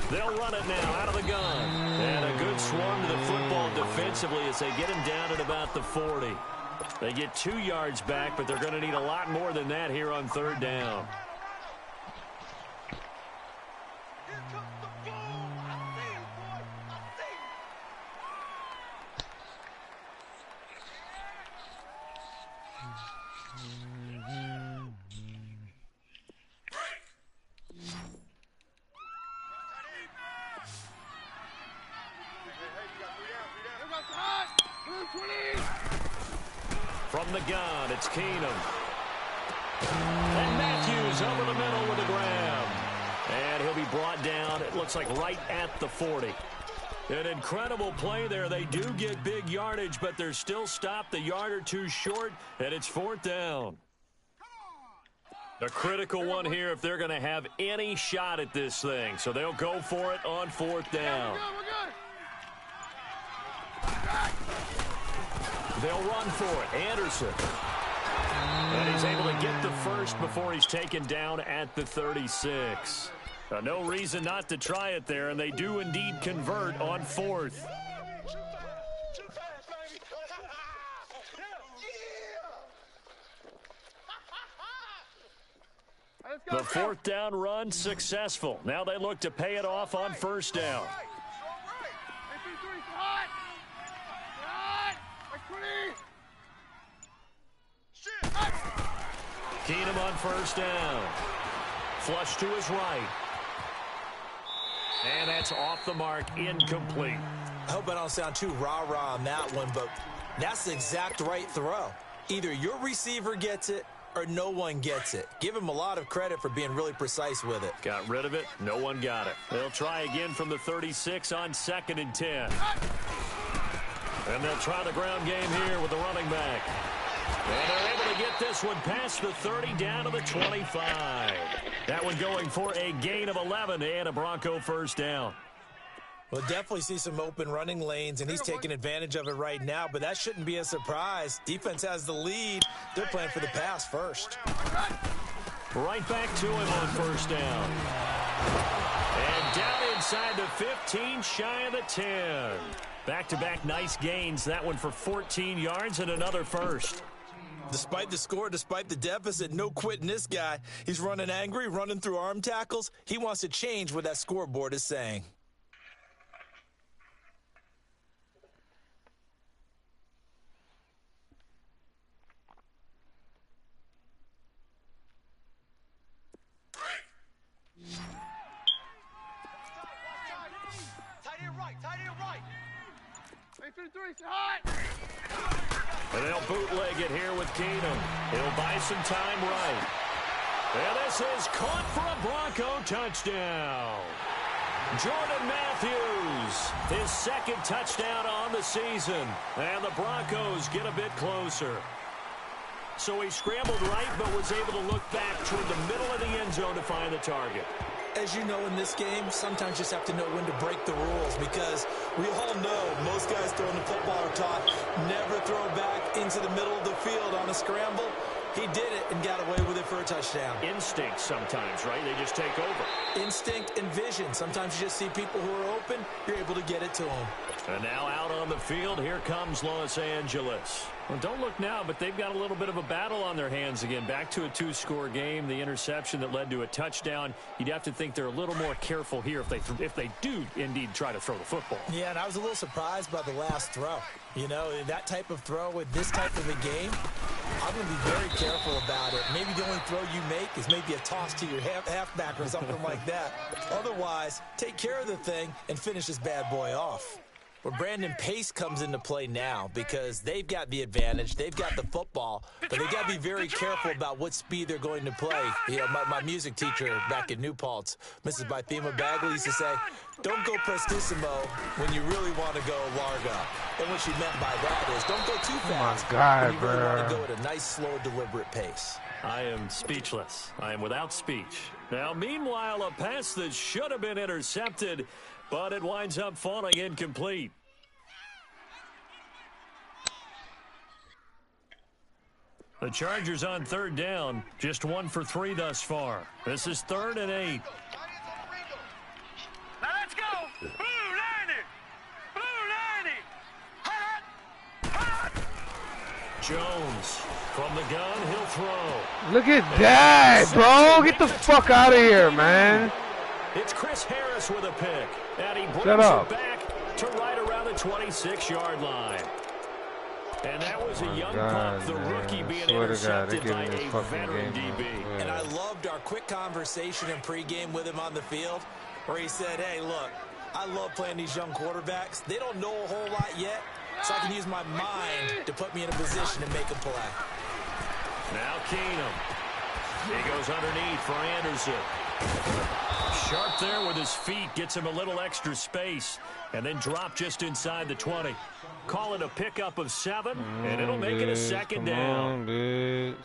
They'll run it now out of the gun. And a good swarm to the football defensively as they get him down at about the 40. They get 2 yards back, but they're going to need a lot more than that here on third down. From the gun, it's Keenum. And Matthews over the middle with a grab. And he'll be brought down, it looks like right at the 40. An incredible play there. They do get big yardage, but they're still stopped a yard or 2 short, and it's 4th down. A critical one here if they're going to have any shot at this thing. So they'll go for it on 4th down. They'll run for it. Anderson. And he's able to get the first before he's taken down at the 36. No reason not to try it there, and they do indeed convert on 4th. The 4th down run successful. Now they look to pay it off on 1st down. Keenum on 1st down. Flush to his right. And that's off the mark, incomplete. I hope I don't sound too rah-rah on that one, but that's the exact right throw. Either your receiver gets it or no one gets it. Give him a lot of credit for being really precise with it. Got rid of it. No one got it. They'll try again from the 36 on 2nd and 10. And they'll try the ground game here with the running back. And they're able to get this one past the 30 down to the 25. That one going for a gain of 11 and a Bronco 1st down. We'll definitely see some open running lanes, and he's taking advantage of it right now, but that shouldn't be a surprise. Defense has the lead. They're playing for the pass first. Right back to him on 1st down. And down inside the 15, shy of the 10. Back-to-back nice gains. That one for 14 yards and another first. Despite the score, despite the deficit, no quitting this guy. He's running angry, running through arm tackles. He wants to change what that scoreboard is saying. Tight end right. 3, hot. And they'll bootleg it here with Keenum. He'll buy some time right. And this is caught for a Bronco touchdown. Jordan Matthews, his second touchdown on the season. And the Broncos get a bit closer. So he scrambled right, but was able to look back toward the middle of the end zone to find the target. As you know, in this game, sometimes you just have to know when to break the rules, because we all know most guys throwing the football are taught never throw back into the middle of the field on a scramble. He did it and got away with it for a touchdown. Instinct sometimes, right? They just take over. Instinct and vision. Sometimes you just see people who are open, you're able to get it to them. And now out on the field, here comes Los Angeles. Well, don't look now, but they've got a little bit of a battle on their hands again. Back to a two-score game, the interception that led to a touchdown. You'd have to think they're a little more careful here if they do indeed try to throw the football. Yeah, and I was a little surprised by the last throw. You know, that type of throw with this type of a game, I'm going to be very careful about it. Maybe the only throw you make is maybe a toss to your halfback or something like that. Otherwise, take care of the thing and finish this bad boy off. But Brandon, pace comes into play now because they've got the advantage. They've got the football, but they've got to be very careful about what speed they're going to play. You know, my music teacher back in New Paltz, Mrs. Bythema Bagley, used to say, don't go prestissimo when you really want to go largo. And what she meant by that is don't go too fast when you really want to go at a nice, slow, deliberate pace. I am speechless. I am without speech. Now, meanwhile, a pass that should have been intercepted, but it winds up falling incomplete. The Chargers on third down, just 1 for 3 thus far. This is 3rd and 8. Now let's go. Blue 90. Blue 90. Hot. Hot. Jones from the gun, he'll throw. Look at that, bro. Get the fuck out of here, man. It's Chris Harris with a pick. And he brings Shut up. it back to right around the 26-yard line. And that was a young pup, the rookie being intercepted by a veteran DB. And I loved our quick conversation in pregame with him on the field where he said, hey, look, I love playing these young quarterbacks. They don't know a whole lot yet, so I can use my mind to put me in a position to make a play. Now Keenum. He goes underneath for Anderson. Sharp there with his feet, gets him a little extra space, and then drop just inside the 20. Call it a pickup of 7, and it'll make it a second down. Bitch.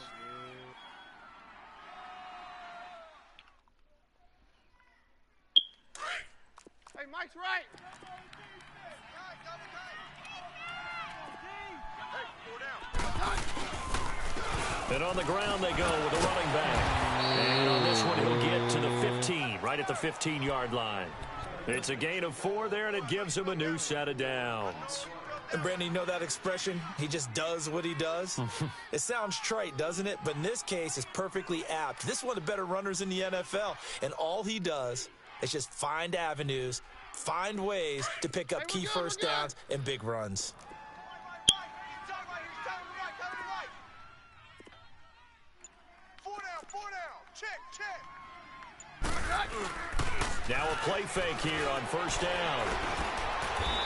Hey, Mike's right. And on the ground they go with a running back. And on this one, he'll get to the 15, right at the 15-yard line. It's a gain of 4 there, and it gives him a new set of downs. And Brandon, you know that expression? He just does what he does. It sounds trite, doesn't it? But in this case, it's perfectly apt. This is one of the better runners in the NFL. And all he does is just find avenues, find ways to pick up key first downs and big runs. Now a play fake here on first down.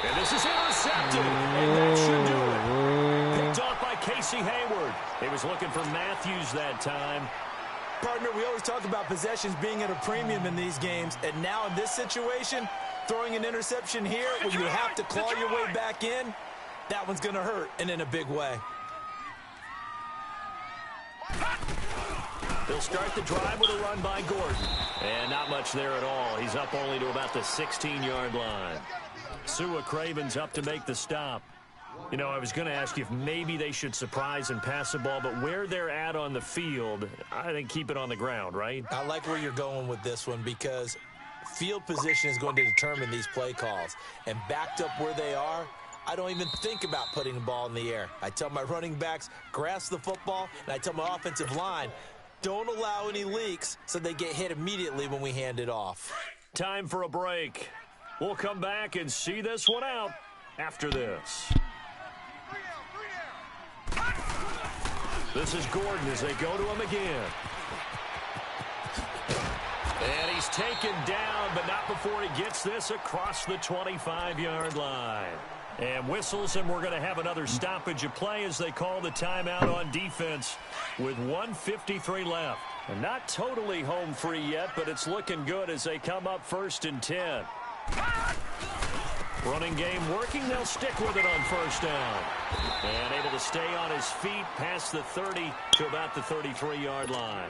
And this is intercepted. And that should do it. Picked off by Casey Hayward. He was looking for Matthews that time. Partner, we always talk about possessions being at a premium in these games. And now in this situation, throwing an interception here when you have to claw your way back in, that one's going to hurt, and in a big way. They'll start the drive with a run by Gordon. And not much there at all. He's up only to about the 16-yard line. Sua Craven's up to make the stop. You know, I was going to ask you if maybe they should surprise and pass the ball, but where they're at on the field, I think keep it on the ground, right? I like where you're going with this one because field position is going to determine these play calls. And backed up where they are, I don't even think about putting the ball in the air. I tell my running backs, grasp the football, and I tell my offensive line, don't allow any leaks so they get hit immediately when we hand it off. Time for a break. We'll come back and see this one out after this. This is Gordon as they go to him again. And he's taken down, but not before he gets this across the 25-yard line. And whistles, and we're going to have another stoppage of play as they call the timeout on defense with 1:53 left. And not totally home free yet, but it's looking good as they come up 1st and 10. Running game working. They'll stick with it on 1st down. And able to stay on his feet past the 30 to about the 33-yard line.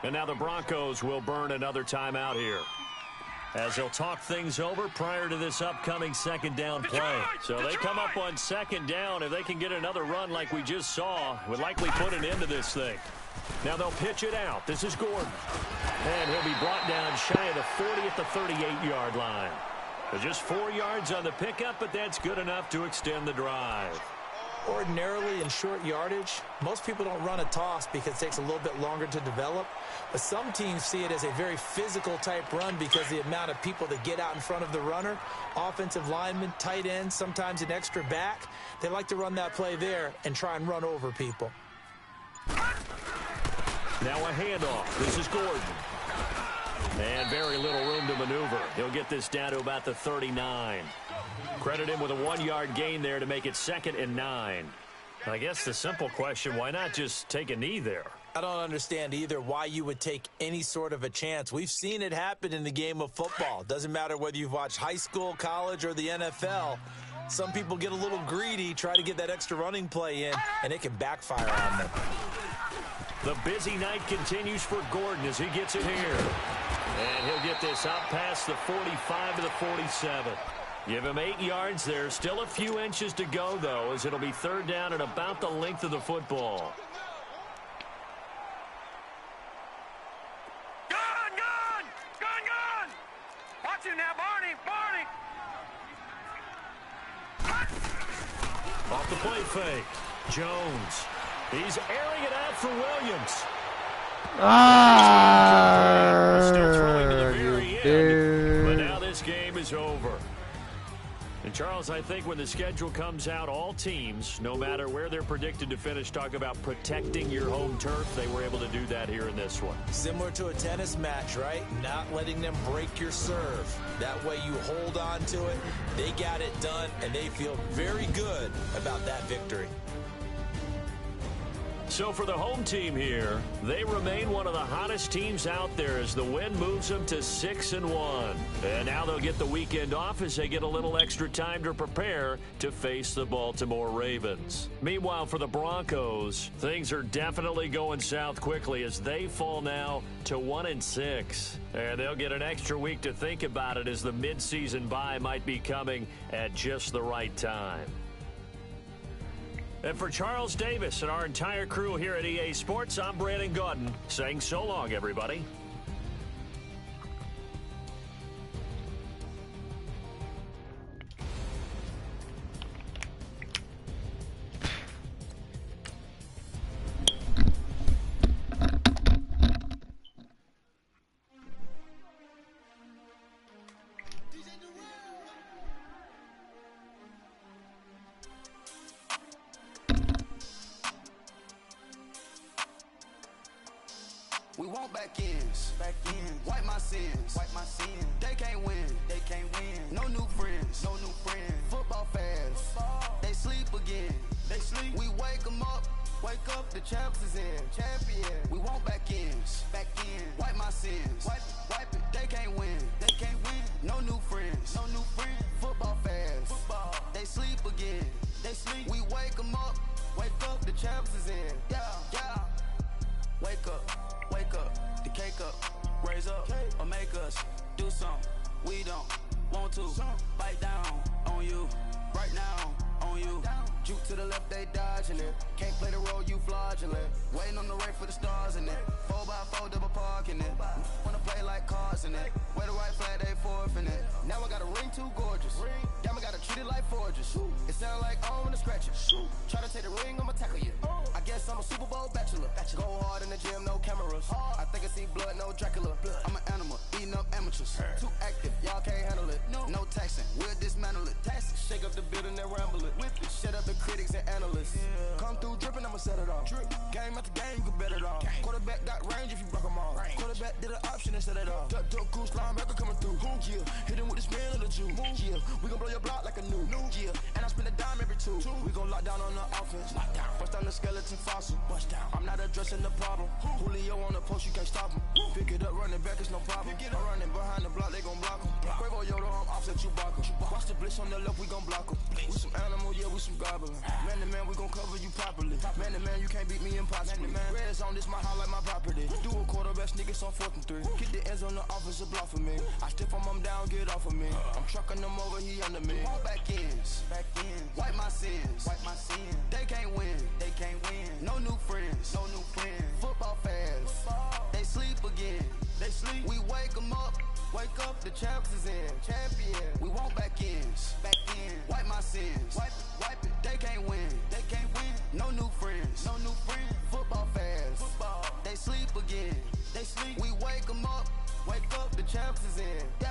And now the Broncos will burn another timeout here, as they'll talk things over prior to this upcoming 2nd down play. So they come up on 2nd down. If they can get another run like we just saw, would likely put an end to this thing. Now they'll pitch it out. This is Gordon. And he'll be brought down shy of the 40 at the 38-yard line. Just 4 yards on the pickup, but that's good enough to extend the drive. Ordinarily in short yardage, most people don't run a toss because it takes a little bit longer to develop. But some teams see it as a very physical type run because the amount of people that get out in front of the runner, offensive linemen, tight ends, sometimes an extra back, they like to run that play there and try and run over people. Now a handoff. This is Gordon. And very little room to maneuver. He'll get this down to about the 39. Credit him with a 1-yard gain there to make it 2nd and 9. I guess the simple question, why not just take a knee there? I don't understand either why you would take any sort of a chance. We've seen it happen in the game of football. Doesn't matter whether you've watched high school, college, or the NFL. Some people get a little greedy, try to get that extra running play in, and it can backfire on them. The busy night continues for Gordon as he gets it here. And he'll get this out past the 45 to the 47. Give him 8 yards there. Still a few inches to go, though, as it'll be 3rd down and about the length of the football. Gun! Watch him now, Barney! Off the play fake. Jones. He's airing it out for Williams. Still throwing to the very end, but now this game is over. And Charles, I think when the schedule comes out, all teams, no matter where they're predicted to finish, talk about protecting your home turf. They were able to do that here in this one. Similar to a tennis match, right? Not letting them break your serve. That way you hold on to it. They got it done, and they feel very good about that victory. So for the home team here, they remain one of the hottest teams out there as the win moves them to 6-1. And now they'll get the weekend off as they get a little extra time to prepare to face the Baltimore Ravens. Meanwhile, for the Broncos, things are definitely going south quickly as they fall now to 1-6. And they'll get an extra week to think about it as the midseason bye might be coming at just the right time. And for Charles Davis and our entire crew here at EA Sports, I'm Brandon Gaudin saying so long, everybody. We want back ends, wipe my sins, They can't win, No new friends, Football fans, they sleep again, We wake them up, the champs is in, We want back ends, wipe my sins, wipe it. They can't win, No new friends, Football fans, they sleep again, We wake them up, the champs is in, yeah. Wake up, the cake up, raise up, or make us do something we don't want to. Bite down on you, right now on you. Juke to the left, they dodging it. Can't play the role, you fraudulent. Waiting on the race for the stars in it. 4x4 double parking it. Wanna play like cars in it. Where the right flag, they forfeit it. Now I got a ring too gorgeous. Damn, I gotta treat it like forges. It sound like I wanna scratch it. Try to take the ring, I'ma tackle you. I guess I'm a Super Bowl bachelor. Go hard in the gym, no cameras. I think I see blood, no Dracula. I'm an animal, eating up amateurs. Too active, y'all can't handle it. No taxing, we'll dismantle it. Shake up the building and ramble it. Whip it, shut up the critics and analysts. Come through dripping, I'ma set it off. Game after game, you can bet it all. Quarterback got range if you broke them all. Quarterback back to the option instead of the duck goose linebacker coming through. Yeah, hit him with the spin of the Jew. Yeah, we gon' blow your block like a new. Yeah, and I spend a dime every two. We gon' lock down on the offense. Bust down the skeleton fossil. Bust down. I'm not addressing the problem. Julio on the post, you can't stop him. Pick it up, running back, it's no problem. I'm running behind the block, they gon' block him. Quavo Yoda, I'm offset Chewbacca. Watch the blitz on the left, we gon' block him. We some animal, yeah, we some goblin. Man to man, we gon' cover you properly. Man to man, you can't beat me impossibly. Red zone, this my highlight, my property. Do a quarterback sneakers on 4th and 3. Get the ends on the offensive block for me. I stiff him, I'm down, get off of me. I'm trucking them over, he under me. Back ends, wipe my sins, They can't win, No new friends, Football fans, they sleep again. We wake them up. Wake up, the champs is in. Champion. We want back ends. Wipe my sins. Wipe it. They can't win. No new friends. Football fans. They sleep again. We wake them up. Wake up, the champs is in. Yeah.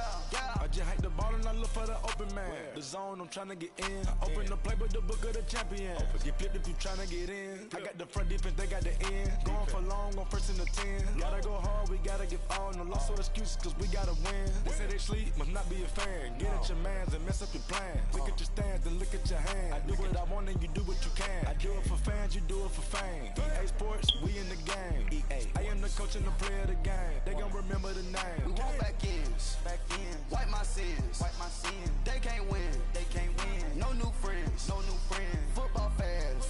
I just hike the ball and I look for the open man. The zone, I'm tryna get in. I open the play with the book of the champion. Get flipped if you tryna get in. I got the front defense, they got the end. Going for long, on 1st and the 10. Gotta go hard, we gotta give all. No loss or excuses, cause we gotta win. They say they sleep, must not be a fan. Get at your mans and mess up your plans. Look at your stands and look at your hands. I do what I want and you do what you can. I do it for fans, you do it for fame. EA Sports, we in the game. I am the coach and the player of the game. They gon' remember the name. We want back ends. Wipe my sins. They can't win. No new friends. Football fans.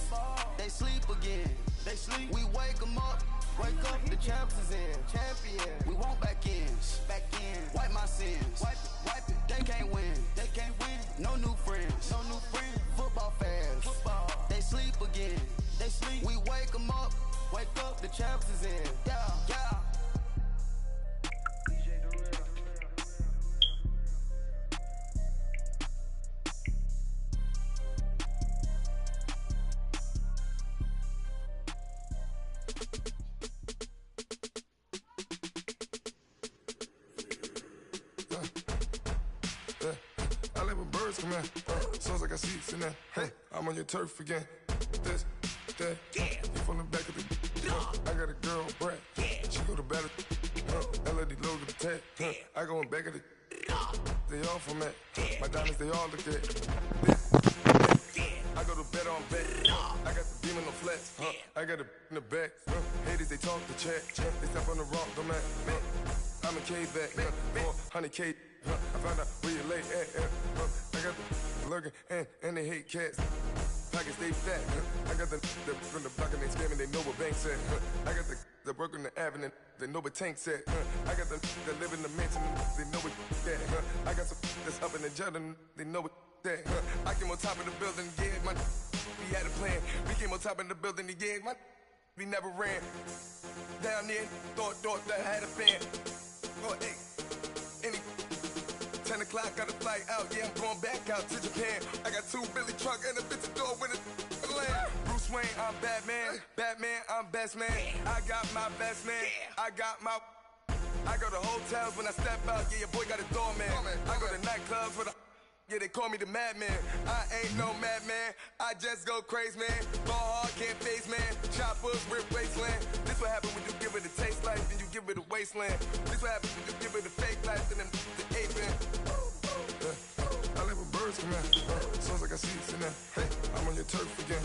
They sleep again. We wake them up. Wake up, the champs is in. Champion. We want back ends. Wipe my sins. Wipe it. They can't win. No new friends. Football fans. They sleep again. We wake them up. Wake up, the champs is in. Yeah. I live with birds come in. Sounds like I seats in there. Hey, I'm on your turf again. This, that, you from the back of the. I got a girl, Brad. She go to battle. LED logo the tag. I go in back of the. They all from that. My diamonds, they all look at. I go to bed on bed. I got the demon on flats. I got it in the back. Haters, they talk the chat. They step on the rock, don't man. I'm a K-back. 400K. I found out where you lay at. I got the lurking and they hate cats. Pockets stay fat. I got the from the block and they scamming, they know what banks at. I got the work on the avenue, they know what tanks at. I got the that live in the mansion, they know what that. I got some that's up in the Jordan, they know what that. I came on top of the building, yeah, my we had a plan. We came on top of the building, yeah, my we never ran. Down there, thought that I had a fan. Oh, hey, any 10 o'clock, got a flight out, yeah, I'm going back out to Japan. I got 2 Billy truck and a bitch door with a land. Bruce Wayne, I'm Batman, I'm best man. I got my best man, I go to hotels when I step out, yeah, your boy got a doorman. I go to nightclubs with a, yeah, they call me the madman. I ain't no madman, I just go crazy, man. Ball hard, can't face, man. Choppers, rip wasteland. This what happen when you give it a taste life, then you give it a wasteland. This what happens when you give it a fake life, and then the ape in. I live with birds come in. Sounds like I see it in there. Hey, I'm on your turf again.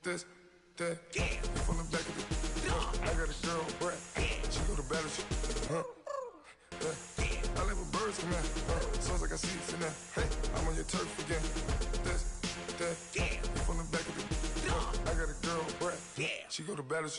This, that, you from the back of the. I got a girl, Brad. She go to battle. I live with birds come in. Sounds like I see it in there. Hey, I'm on your turf again. This, that, you from the back of the. I got a girl, Brad. She go to battle.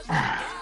it.